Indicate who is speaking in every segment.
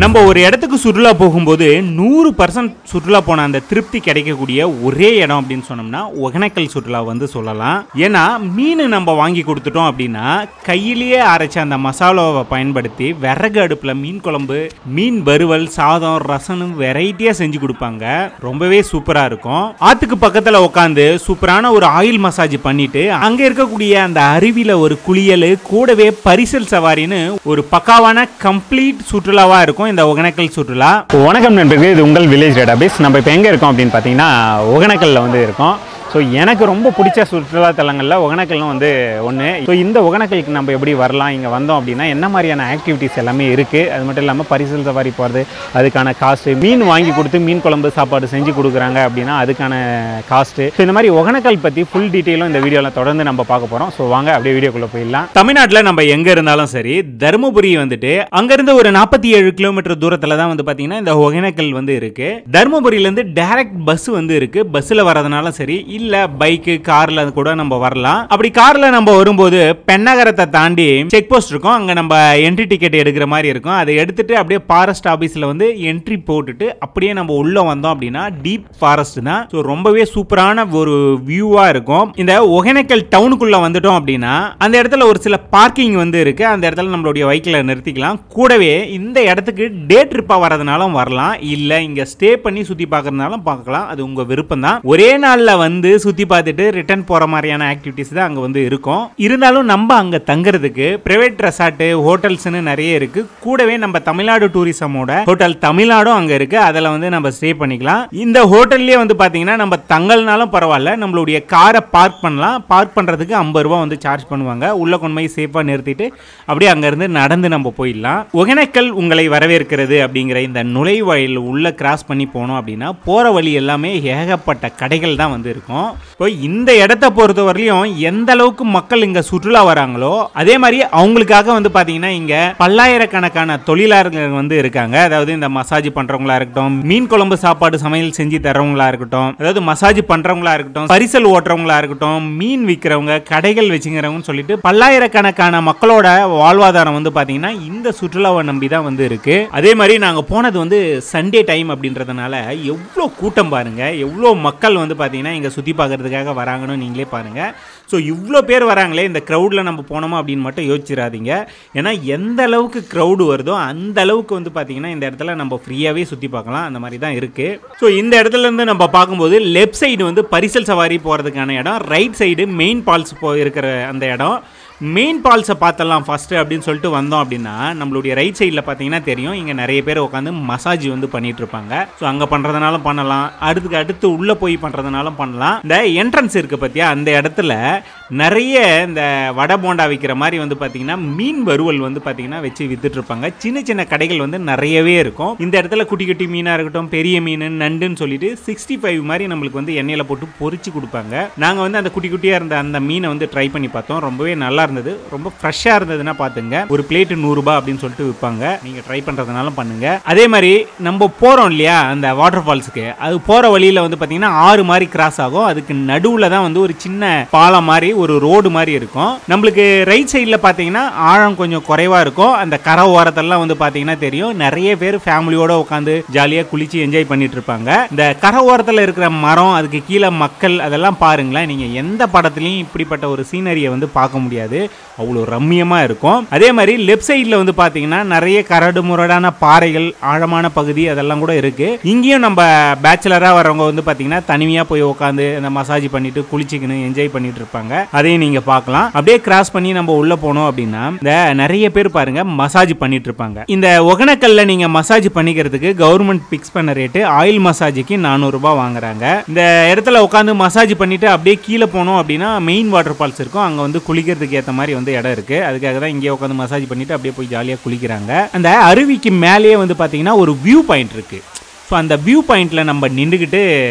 Speaker 1: நம்ம ஒரு இடத்துக்கு சுற்றுலா போகும்போது 100% சுற்றுலா போன அந்த திருப்தி கிடைக்கக்கூடிய ஒரே இடம் அப்படின்னு சொன்னோம்னா ஒகேனக்கல் சுற்றுலா வந்து சொல்லலாம். ஏன்னா மீன் நம்ம வாங்கி கொடுத்துட்டோம் அப்படின்னா கையிலேயே அரைச்ச அந்த மசாலாவை பயன்படுத்தி விறகு அடுப்புல மீன் குழம்பு, மீன் வறுவல், சாதம், ரசம் வெரைட்டியா செஞ்சு கொடுப்பாங்க. ரொம்பவே சூப்பரா இருக்கும். ஆத்துக்கு பக்கத்துல உட்காந்து சூப்பரான ஒரு ஆயில் மசாஜ் பண்ணிட்டு அங்க இருக்கக்கூடிய அந்த அருவியில ஒரு குளியல், கூடவே பரிசல் சவாரின்னு ஒரு பக்காவான கம்ப்ளீட் சுற்றுலாவா இருக்கும் இந்த ஒகேனக்கல் சுற்றுலா.
Speaker 2: வணக்கம் நண்பர்களே, இது உங்கள் வில்லேஜ் டேட்டாபேஸ். நம்ம இப்போ எங்கே இருக்கோம் அப்படின்னு பார்த்தீங்கன்னா ஒகேனக்கல்ல வந்து இருக்கோம். ஸோ எனக்கு ரொம்ப பிடிச்ச சுற்றுலா தலங்களில் ஒகேனக்கல்லும் வந்து ஒன்று. ஸோ இந்த ஒகேனக்கலுக்கு நம்ம எப்படி வரலாம், இங்கே வந்தோம் அப்படின்னா என்ன மாதிரியான ஆக்டிவிட்டீஸ் எல்லாமே இருக்குது, அது மட்டும் இல்லாமல் பரிசல் சவாரி போகிறது அதுக்கான காஸ்ட்டு, மீன் வாங்கி கொடுத்து மீன் குழம்பு சாப்பாடு செஞ்சு கொடுக்குறாங்க அப்படின்னா அதுக்கான காஸ்ட்டு. ஸோ இந்த மாதிரி ஒகேனக்கல் பற்றி ஃபுல் டீட்டெயிலும் இந்த வீடியோவில் தொடர்ந்து நம்ம பார்க்க போகிறோம். ஸோ வாங்க அப்படியே வீடியோக்குள்ளே போயிடலாம்.
Speaker 1: தமிழ்நாட்டில் நம்ம எங்கே இருந்தாலும் சரி, தருமபுரி வந்துட்டு அங்கேருந்து ஒரு 47 கிலோமீட்டர் தூரத்தில் தான் வந்து பார்த்தீங்கன்னா இந்த ஒகேனக்கல் வந்து இருக்குது. தருமபுரியிலேருந்து டைரக்ட் பஸ் வந்து இருக்குது. பஸ்ஸில் வரதுனால சரி, இல்ல பைக்கு, கார்ல கூட நம்ம வரலாம். அப்படி கார்ல நம்ம வரும்போது பெண்ணகரத்தை தாண்டி செக் போஸ்ட் இருக்கும். அங்க நம்ம என்ட்ரி டிக்கெட் எடுக்கிற மாதிரி இருக்கும். அதை எடுத்துட்டு அப்படியே ஃபாரஸ்ட் ஆபீஸ்ல வந்து என்ட்ரி போட்டுட்டு அப்படியே நம்ம உள்ள வந்தோம் அப்படின்னா டீப் ஃபாரஸ்ட் தான். ஸோ ரொம்பவே சூப்பரான ஒரு வியூவா இருக்கும். இந்த ஒகேனக்கல் டவுனுக்குள்ள வந்துட்டோம் அப்படின்னா அந்த இடத்துல ஒரு சில பார்க்கிங் வந்து இருக்கு. அந்த இடத்துல நம்மளுடைய வெஹிக்கிளை நிறுத்திக்கலாம். கூடவே இந்த இடத்துக்கு டே ட்ரிப்பா வரதுனாலும் வரலாம், இல்ல இங்க ஸ்டே பண்ணி சுத்தி பார்க்கறதுனாலும் பார்க்கலாம். அது உங்க விருப்பம் தான். ஒரே நாள்ல வந்து சுத்தி பார்த்துட்டு ரிட்டர்ன் போற மாதிரியான ஆக்டிவிட்டிஸ் தான் அங்க வந்து இருக்கும். இருந்தாலும் நம்ம அங்க தங்குறதுக்கு பிரைவேட் ரெசார்ட், ஹோட்டல்ஸ்னு நிறைய இருக்கு. கூடவே நம்ம தமிழ்நாடு டூரிசமோட ஹோட்டல் தமிழ்நாடும் அங்க இருக்கு. அதில் வந்து நம்ம ஸ்டே பண்ணிக்கலாம். இந்த ஹோட்டல்லே வந்து பாத்தீங்கன்னா நம்ம தங்கல்னாலும் பரவாயில்ல, நம்மளுடைய காரை பார்க் பண்ணலாம். பார்க் பண்றதுக்கு 50 ரூபாய் வந்து சார்ஜ் பண்ணுவாங்க. உள்ள கொண்டு போய் சேஃபா நிறுத்திட்டு அப்படியே அங்க இருந்து நடந்து நம்ம போயிடலாம். ஒகேனக்கல் உங்களை வரவேற்கிறது அப்படிங்கிற இந்த நுழைவாயில் உள்ள கிராஸ் பண்ணி போனோம் அப்படின்னா போற வழி எல்லாமே ஏகப்பட்ட கடைகள் தான் வந்து இருக்கும். இப்போ இந்த இடத்தை பொறுத்தவரையிலும் எந்த அளவுக்கு மக்கள் இங்க சுற்றுலா வராங்களோ அதே மாதிரி அவங்களுக்காக வந்து பாத்தீங்கன்னா இங்க பல்லாயிரக்கணக்கான தொழிலாளர்கள் வந்து இருக்காங்க. அதாவது இந்த மசாஜ் பண்றவங்களா இருக்கட்டும், மீன் குழம்பு சாப்பாடு சமையல் செஞ்சு தரவங்களா இருக்கட்டும், அதாவது மசாஜ் பண்றவங்களா இருக்கட்டும், பரிசல் ஓட்டுறவங்களா இருக்கட்டும், மீன் விற்கிறவங்க, கடைகள் வச்சுக்கிறவங்க சொல்லிட்டு பல்லாயிரக்கணக்கான மக்களோட வாழ்வாதாரம் வந்து பாத்தீங்கன்னா இந்த சுற்றுலாவை நம்பி தான் வந்து இருக்கு. அதே மாதிரி நாங்க போனது வந்து சண்டே டைம் அப்படின்றதுனால எவ்வளவு கூட்டம் பாருங்க, எவ்வளவு மக்கள் வந்து பாத்தீங்கன்னா இங்க சுத்தி பார்க்கறதுக்காக வராங்கன்னு நீங்களே பாருங்க. ஸோ இவ்வளோ பேர் வராங்களே, இந்த க்ரௌடில் நம்ம போனோமா அப்படின்னு மட்டும் யோசிச்சிடாதீங்க. ஏன்னா எந்த அளவுக்கு க்ரௌடு வருதோ அந்த அளவுக்கு வந்து பார்த்தீங்கன்னா இந்த இடத்துல நம்ம ஃப்ரீயாகவே சுற்றி பார்க்கலாம். அந்த மாதிரி தான் இருக்குது. ஸோ இந்த இடத்துல இருந்து நம்ம பார்க்கும்போது லெஃப்ட் சைடு வந்து பரிசல் சவாரி போகிறதுக்கான இடம், ரைட் சைடு மெயின் ஃபால்ஸ் இருக்கிற அந்த இடம். மெயின் ஃபால்ஸை பார்த்தலாம் ஃபஸ்ட்டு அப்படின்னு சொல்லிட்டு வந்தோம் அப்படின்னா நம்மளுடைய ரைட் சைடில் பார்த்தீங்கன்னா தெரியும், இங்கே நிறைய பேர் உட்காந்து மசாஜ் வந்து பண்ணிட்டு இருப்பாங்க. ஸோ அங்கே பண்ணுறதுனாலும் பண்ணலாம், அடுத்து உள்ளே போய் பண்ணுறதுனாலும் பண்ணலாம். இந்த என்ட்ரன்ஸ் இருக்குது பார்த்தியா, அந்த இடத்துல நிறைய இந்த வடை போண்டா விற்கிற மாதிரி வந்து பார்த்தீங்கன்னா மீன் வறுவல் வந்து பார்த்தீங்கன்னா வச்சு வித்துட்டு இருப்பாங்க. சின்ன சின்ன கடைகள் வந்து நிறையவே இருக்கும். இந்த இடத்துல குட்டி குட்டி மீனாக இருக்கட்டும், பெரிய மீன், நண்டுன்னு சொல்லிட்டு 65 மாதிரி நம்மளுக்கு வந்து எண்ணெயில் போட்டு பொரிச்சு கொடுப்பாங்க. நாங்கள் வந்து அந்த குட்டி குட்டியாக இருந்த அந்த மீனை வந்து ட்ரை பண்ணி பார்த்தோம். ரொம்பவே நல்லா இருந்தது. ரொம்ப ஃப்ரெஷ்ஷாக இருந்ததுன்னா பார்த்துங்க. ஒரு பிளேட்டு 100 ரூபாய் அப்படின்னு சொல்லிட்டு விற்பாங்க. நீங்கள் ட்ரை பண்ணுறதுனாலும் பண்ணுங்க. அதே மாதிரி நம்ம போகிறோம் இல்லையா அந்த வாட்டர் ஃபால்ஸுக்கு, அது போகிற வழியில் வந்து பார்த்தீங்கன்னா 6 மாதிரி கிராஸ் ஆகும். அதுக்கு நடுவில் தான் வந்து ஒரு சின்ன பாலம் மாதிரி ஒரு ரோடு மாதிரி இருக்கும். நம்மளுக்கு ரைட் சைடில் பார்த்தீங்கன்னா ஆழம் கொஞ்சம் குறைவாக இருக்கும். அந்த கரை ஓரத்தெல்லாம் வந்து பார்த்தீங்கன்னா தெரியும், நிறைய பேர் ஃபேமிலியோட உட்காந்து ஜாலியாக குளிச்சு என்ஜாய் பண்ணிட்டு இருப்பாங்க. இந்த கரை ஓரத்தில் இருக்கிற மரம், அதுக்கு கீழே மக்கள், அதெல்லாம் பாருங்களேன். நீங்கள் எந்த படத்துலையும் இப்படிப்பட்ட ஒரு சீனரியை வந்து பார்க்க முடியாது. அவ்வளோ ரம்மியமாக இருக்கும். அதே மாதிரி லெஃப்ட் சைடில் வந்து பார்த்தீங்கன்னா நிறைய கரடு முரடான பாறைகள், ஆழமான பகுதி அதெல்லாம் கூட இருக்குது. இங்கேயும் நம்ம பேச்சுலராக வரவங்க வந்து பார்த்தீங்கன்னா தனிமையாக போய் உட்காந்து அந்த மசாஜ் பண்ணிட்டு குளிச்சிக்கணும் என்ஜாய் பண்ணிட்டு இருப்பாங்க. அதையும் நீங்கள் பார்க்கலாம். அப்படியே கிராஸ் பண்ணி நம்ம உள்ளே போனோம் அப்படின்னா இந்த நிறைய பேர் பாருங்க மசாஜ் பண்ணிட்டு இருப்பாங்க. இந்த ஒகேனக்கல்ல நீங்கள் மசாஜ் பண்ணிக்கிறதுக்கு கவர்மெண்ட் பிக்ஸ் பண்ண ரேட்டு ஆயில் மசாஜுக்கு 400 ரூபாய் வாங்குறாங்க. இந்த இடத்துல உட்காந்து மசாஜ் பண்ணிட்டு அப்படியே கீழே போனோம் அப்படின்னா மெயின் வாட்டர் ஃபால்ஸ் இருக்கும். அங்கே வந்து குளிக்கிறதுக்கு ஏற்ற மாதிரி வந்து இடம் இருக்கு. அதுக்காக தான் இங்கே உட்காந்து மசாஜ் பண்ணிட்டு அப்படியே போய் ஜாலியாக குளிக்கிறாங்க. அந்த அருவிக்கு மேலேயே வந்து பார்த்தீங்கன்னா ஒரு வியூ பாயிண்ட் இருக்கு. ஸோ அந்த வியூ பாயிண்ட்ல நம்ம நின்றுக்கிட்டு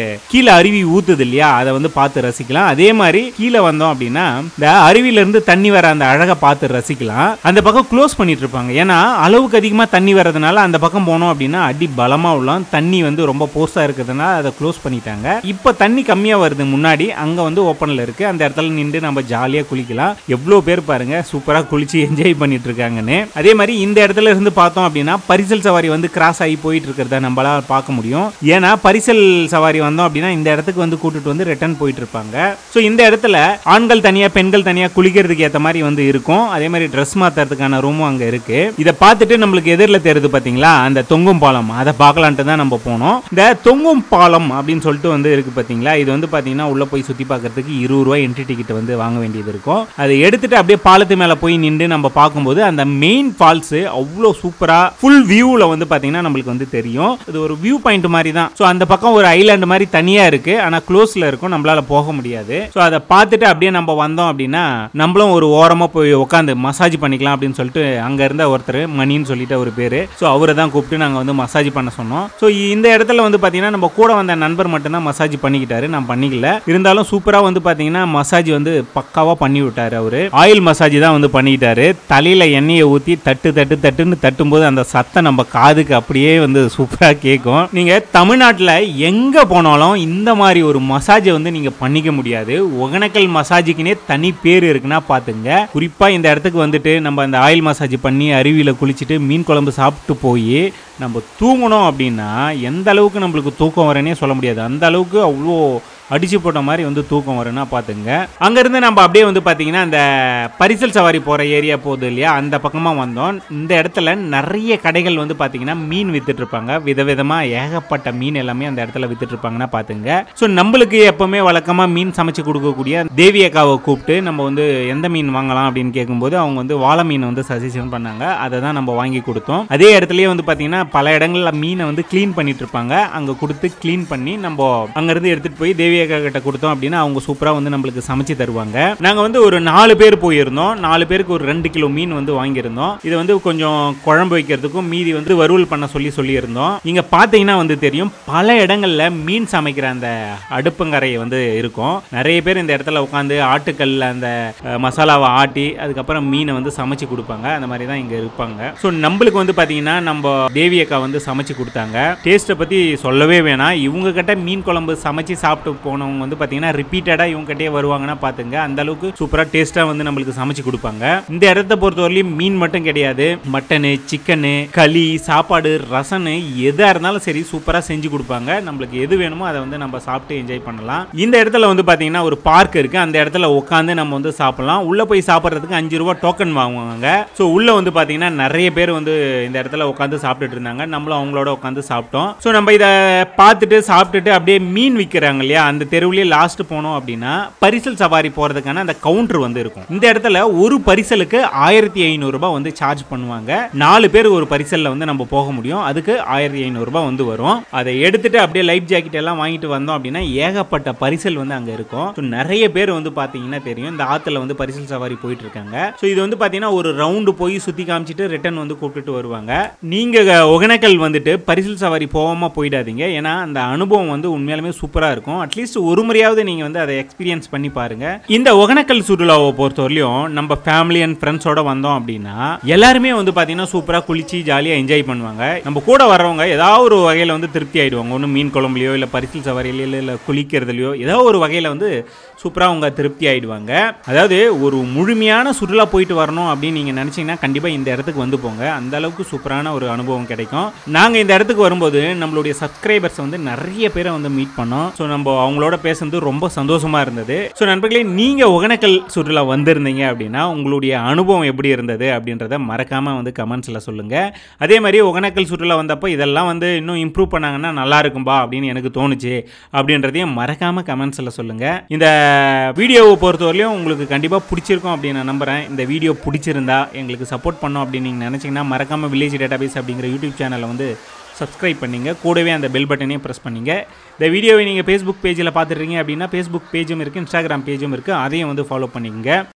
Speaker 1: கீழே அருவி ஊத்துது இல்லையா, அதை வந்து பார்த்து ரசிக்கலாம். அதே மாதிரி கீழே வந்தோம் அப்படின்னா இந்த அருவியில இருந்து தண்ணி வர அந்த அழகை பார்த்து ரசிக்கலாம். அந்த பக்கம் க்ளோஸ் பண்ணிட்டு இருப்பாங்க, ஏன்னா அளவுக்கு அதிகமா தண்ணி வர்றதுனால அந்த பக்கம் போனோம் அப்படின்னா அடி பலமா உள்ளோம். தண்ணி வந்து ரொம்ப போர்ஸா இருக்கிறதுனால அதை க்ளோஸ் பண்ணிட்டாங்க. இப்போ தண்ணி கம்மியா வருது, முன்னாடி அங்க வந்து ஓப்பன்ல இருக்கு. அந்த இடத்துல நின்று நம்ம ஜாலியா குளிக்கலாம். எவ்வளவு பேர் பாருங்க சூப்பரா குளிச்சு என்ஜாய் பண்ணிட்டு இருக்காங்கன்னு. அதே மாதிரி இந்த இடத்துல இருந்து பார்த்தோம் அப்படின்னா பரிசல் சவாரி வந்து கிராஸ் ஆகி போயிட்டு இருக்கிறத நம்மளால பார்க்க முடியும். ஏன்னா பரிசல் சவாரி வந்தோம் அப்படின்னா இந்த இடத்துக்கு வந்து கூட்டிட்டு வந்து ரிட்டர்ன் போயிட்டு இருப்பாங்க. ஸோ இந்த இடத்துல ஆண்கள் தனியா பெண்கள் தனியா குளிக்கிறதுக்கு ஏற்ற மாதிரி வந்து இருக்கும். அதே மாதிரி ட்ரெஸ் மாத்துறதுக்கான ரூமும் அங்க இருக்கு. இதை பார்த்துட்டு நம்மளுக்கு எதிரில் தெரியுது பாத்தீங்களா அந்த தொங்கும் பாலம், அதை பார்க்கலான்ட்டு தான் நம்ம போனோம். இந்த தொங்கும் பாலம் அப்படின்னு சொல்லிட்டு வந்து இருக்கு பாத்தீங்களா, இது வந்து பாத்தீங்கன்னா உள்ள போய் சுத்தி பார்க்கறதுக்கு 20 ரூபாய் என்ட்ரி டிக்கெட் வந்து வாங்க வேண்டியது இருக்கும். அதை எடுத்துட்டு அப்படியே பாலத்து மேல போய் நின்று நம்ம பார்க்கும்போது அந்த மெயின் ஃபால்ஸ் அவ்வளோ சூப்பரா ஃபுல் வியூல வந்து பாத்தீங்கன்னா நம்மளுக்கு வந்து தெரியும். இது ஒரு வியூ பாயிண்ட் மாதிரி தான். ஸோ அந்த பக்கம் ஒரு ஐலாண்ட் மாதிரி தனியா இருக்கு, ஆனா க்ளோஸ்ல இருக்கும், நம்மளால போக முடியாது. ஸோ அதை பார்த்துட்டு அப்படியே நம்ம வந்தோம் அப்படின்னா நம்மளும் ஒரு ஓரமா போய் உட்காந்து மசாஜ் பண்ணிக்கலாம் அப்படின்னு சொல்லிட்டு அங்க இருந்த ஒருத்தர் மணின்னு சொல்லிட்டு ஒரு பேரு, ஸோ அவரை தான் கூப்பிட்டு நாங்க வந்து மசாஜ் பண்ண சொன்னோம். ஸோ இந்த இடத்துல வந்து பாத்தீங்கன்னா நம்ம கூட வந்த நண்பர் மட்டும் தான் மசாஜ் பண்ணிக்கிட்டாரு, நான் பண்ணிக்கல. இருந்தாலும் சூப்பரா வந்து பாத்தீங்கன்னா மசாஜ் வந்து பக்காவா பண்ணி விட்டாரு. அவரு ஆயில் மசாஜ் தான் வந்து பண்ணிட்டாரு. தலையில எண்ணெயை ஊத்தி தட்டு தட்டு தட்டுன்னு தட்டும்போது அந்த சத்தம் நம்ம காதுக்கு அப்படியே வந்து சூப்பரா கேட்கும். நீங்க தமிழ்நாட்டில் எங்க போனாலும் இந்த மாதிரி ஒரு மசாஜை வந்து நீங்க பண்ணிக்க முடியாது. ஒகேனக்கல் மசாஜுக்குனே தனி பேர் இருக்குன்னா பாத்துங்க. குறிப்பா இந்த இடத்துக்கு வந்துட்டு நம்ம அந்த ஆயில் மசாஜ் பண்ணி அருவியில குளிச்சுட்டு மீன் குழம்பு சாப்பிட்டு போய் நம்ம தூங்கணும் அப்படின்னா எந்த அளவுக்கு நம்மளுக்கு தூக்கம் வரேனே சொல்ல முடியாது. அந்த அளவுக்கு அவ்வளோ அடிச்சு போட்ட மாதிரி வந்து தூக்கம் வரும்னா பாத்துங்க. அங்க இருந்து நம்ம அப்படியே வந்து பாத்தீங்கன்னா அந்த பரிசல் சவாரி போற ஏரியா போகுது இல்லையா, அந்த பக்கமா வந்தோம். இந்த இடத்துல நிறைய கடைகள் வந்து பாத்தீங்கன்னா மீன் வித்துட்டு இருப்பாங்க. விதவிதமா ஏகப்பட்ட மீன் எல்லாமே அந்த இடத்துல வித்துட்டு இருப்பாங்கன்னா பாத்துங்க. ஸோ நம்மளுக்கு எப்பவுமே வழக்கமா மீன் சமைச்சு கொடுக்கக்கூடிய தேவி அக்காவை கூப்பிட்டு நம்ம வந்து எந்த மீன் வாங்கலாம் அப்படின்னு கேட்கும்போது அவங்க வந்து வாழை மீன் வந்து சஜஷன் பண்ணாங்க. அதை தான் நம்ம வாங்கி கொடுத்தோம். அதே இடத்துலயே வந்து பாத்தீங்கன்னா பல இடங்கள்ல மீனை வந்து கிளீன் பண்ணிட்டு இருப்பாங்க. அங்க கொடுத்து கிளீன் பண்ணி நம்ம அங்க இருந்து எடுத்துட்டு போய் தேவி கிட்ட கொடுத்தோம் அப்படின்னா அவங்க சூப்பரா வந்து நம்மளுக்கு சமைச்சு தருவாங்க. நாங்க வந்து ஒரு 4 பேர் போயிருந்தோம். 4 பேருக்கு ஒரு 2 கிலோ மீன் வந்து வாங்கியிருந்தோம். இது வந்து கொஞ்சம் குழம்பு வைக்கிறதுக்கும் மீதி வந்து வறுவல் பண்ண சொல்லி இருந்தோம். இங்க பாத்தீங்கன்னா வந்து தெரியும் பல இடங்கள்ல மீன் சமைக்கிற அந்த அடுப்பங்கரை வந்து இருக்கும். நிறைய பேர் இந்த இடத்துல உட்காந்து ஆட்டுக்கல்ல அந்த மசாலாவை ஆட்டி அதுக்கப்புறம் மீனை வந்து சமைச்சு கொடுப்பாங்க. அந்த மாதிரி தான் இங்க இருப்பாங்க. ஸோ நம்மளுக்கு வந்து பாத்தீங்கன்னா நம்ம தேவி அக்கா வந்து சமைச்சு கொடுத்தாங்க. டேஸ்ட்டை பத்தி சொல்லவே வேணாம். இவங்க கிட்ட மீன் குழம்பு சமைச்சு சாப்பிட்டு போனவங்க வந்து பாத்தீங்கன்னா ரிப்பீட்டடா இவங்க கிட்டே வருவாங்கன்னா பாத்துங்க. அந்த அளவுக்கு சூப்பரா டேஸ்டா வந்து நம்மளுக்கு சமைச்சு கொடுப்பாங்க. இந்த இடத்தை பொறுத்தவரையிலும் மீன் மட்டும் கிடையாது, மட்டனு, சிக்கனு, களி, சாப்பாடு, ரசம் எதா இருந்தாலும் சரி சூப்பரா செஞ்சு கொடுப்பாங்க. நம்மளுக்கு எது வேணுமோ அதை வந்து நம்ம சாப்பிட்டு என்ஜாய் பண்ணலாம். இந்த இடத்துல வந்து பாத்தீங்கன்னா ஒரு பார்க் இருக்கு. அந்த இடத்துல உட்காந்து நம்ம வந்து சாப்பிடலாம். உள்ள போய் சாப்பிட்றதுக்கு 5 ரூபாய் டோக்கன் வாங்குவாங்க. ஸோ உள்ள வந்து பாத்தீங்கன்னா நிறைய பேர் வந்து இந்த இடத்துல உட்காந்து சாப்பிட்டுட்டு இருந்தாங்க. நம்மளும் அவங்களோட உட்காந்து சாப்பிட்டோம். ஸோ நம்ம இதை பார்த்துட்டு சாப்பிட்டுட்டு அப்படியே மீன் விற்கிறாங்க இல்லையா, அந்த தெருவுலயே லாஸ்ட் போனோம் அப்படின்னா பரிசல் சவாரி போறதுக்கான அந்த கவுண்டர் வந்து இருக்கும். இந்த இடத்துல ஒரு பரிசலுக்கு 1500 ரூபாய் வந்து சார்ஜ் பண்ணுவாங்க. 4 பேர் ஒரு பரிசல்ல வந்து நம்ம போக முடியும். அதுக்கு 1500 ரூபாய் வந்து வரும். அதை எடுத்துட்டு அப்படியே லைஃப் ஜாக்கெட் எல்லாம் வாங்கிட்டு வந்தோம் அப்படின்னா ஏகப்பட்ட பரிசல் வந்து அங்க இருக்கும். நிறைய பேர் வந்து பாத்தீங்கன்னா தெரியும் இந்த ஆத்துல வந்து பரிசல் சவாரி போயிட்டு இருக்காங்க. ஸோ இது வந்து பாத்தீங்கன்னா ஒரு ரவுண்டு போய் சுத்தி காமிச்சிட்டு ரிட்டர்ன் வந்து கூப்பிட்டு வருவாங்க. நீங்க ஒகேனக்கல் வந்துட்டு பரிசல் சவாரி போகாம போயிடாதீங்க. ஏன்னா அந்த அனுபவம் வந்து உண்மையாலுமே சூப்பரா இருக்கும். அட்லீஸ்ட் ஒரு முறையாவது நீங்க வந்து அதை எக்ஸ்பீரியன்ஸ் பண்ணி பாருங்க. இந்த ஒகேனக்கல் சுற்றுலாவை பொறுத்தவரையிலும் நம்ம ஃபேமிலி அண்ட் ஃப்ரெண்ட்ஸோட வந்தோம் அப்படின்னா எல்லாருமே வந்து பாத்தீங்கன்னா சூப்பரா குளிச்சு ஜாலியா என்ஜாய் பண்ணுவாங்க. நம்ம கூட வர்றவங்க ஏதாவது ஒரு வகையில வந்து திருப்தி ஆயிடுவாங்க. ஒன்று மீன் குழம்புலையோ இல்ல பரிசல் சவாரியிலோ இல்ல குளிக்கிறதுலையோ ஏதாவது ஒரு வகையில வந்து சூப்பரா அவங்க திருப்தி ஆயிடுவாங்க. அதாவது ஒரு முழுமையான சுற்றுலா போயிட்டு வரணும் அப்படின்னு நீங்க நினைச்சீங்கன்னா கண்டிப்பா இந்த இடத்துக்கு வந்து போங்க. அந்த அளவுக்கு சூப்பரான ஒரு அனுபவம் கிடைக்கும். நாங்க இந்த இடத்துக்கு வரும்போது நம்மளுடைய சப்ஸ்கிரைபர்ஸ் வந்து நிறைய பேரை வந்து மீட் பண்ணோம். ஸோ நம்ம அவங்களோட பேசுறது ரொம்ப சந்தோஷமா இருந்தது. ஸோ நண்பர்களே, நீங்க ஒகேனக்கல் சுற்றுலா வந்திருந்தீங்க அப்படின்னா உங்களுடைய அனுபவம் எப்படி இருந்தது அப்படின்றத மறக்காம வந்து கமெண்ட்ஸ்ல சொல்லுங்க. அதே மாதிரி ஒகேனக்கல் சுற்றுலா வந்தப்போ இதெல்லாம் வந்து இன்னும் இம்ப்ரூவ் பண்ணாங்கன்னா நல்லா இருக்கும்பா அப்படின்னு எனக்கு தோணுச்சு அப்படின்றதையும் மறக்காம கமெண்ட்ஸ்ல சொல்லுங்க. இந்த வீடியோவை பொறுத்தவரையிலும் உங்களுக்கு கண்டிப்பா பிடிச்சிருக்கும் அப்படின்னு நான் நம்புறேன். இந்த வீடியோ பிடிச்சிருந்தா எங்களுக்கு சப்போர்ட் பண்ணோம் அப்படின்னு நீங்க நினைச்சீங்கன்னா மறக்காம வில்லேஜ் டேட்டாபேஸ் அப்படிங்கிற யூடியூப் சேனலை வந்து சப்ஸ்கிரைப் பண்ணிங்க. கூடவே அந்த பெல் பட்டனையும் ப்ரெஸ் பண்ணிங்க. இந்த வீடியோவை நீங்கள் ஃபேஸ்புக் பேஜில் பார்த்துட்றீங்க அப்படின்னா ஃபேஸ்புக் பேஜும் இருக்குது, இன்ஸ்டாகிராம் பேஜும் இருக்குது. அதையும் வந்து ஃபாலோ பண்ணிக்கங்க.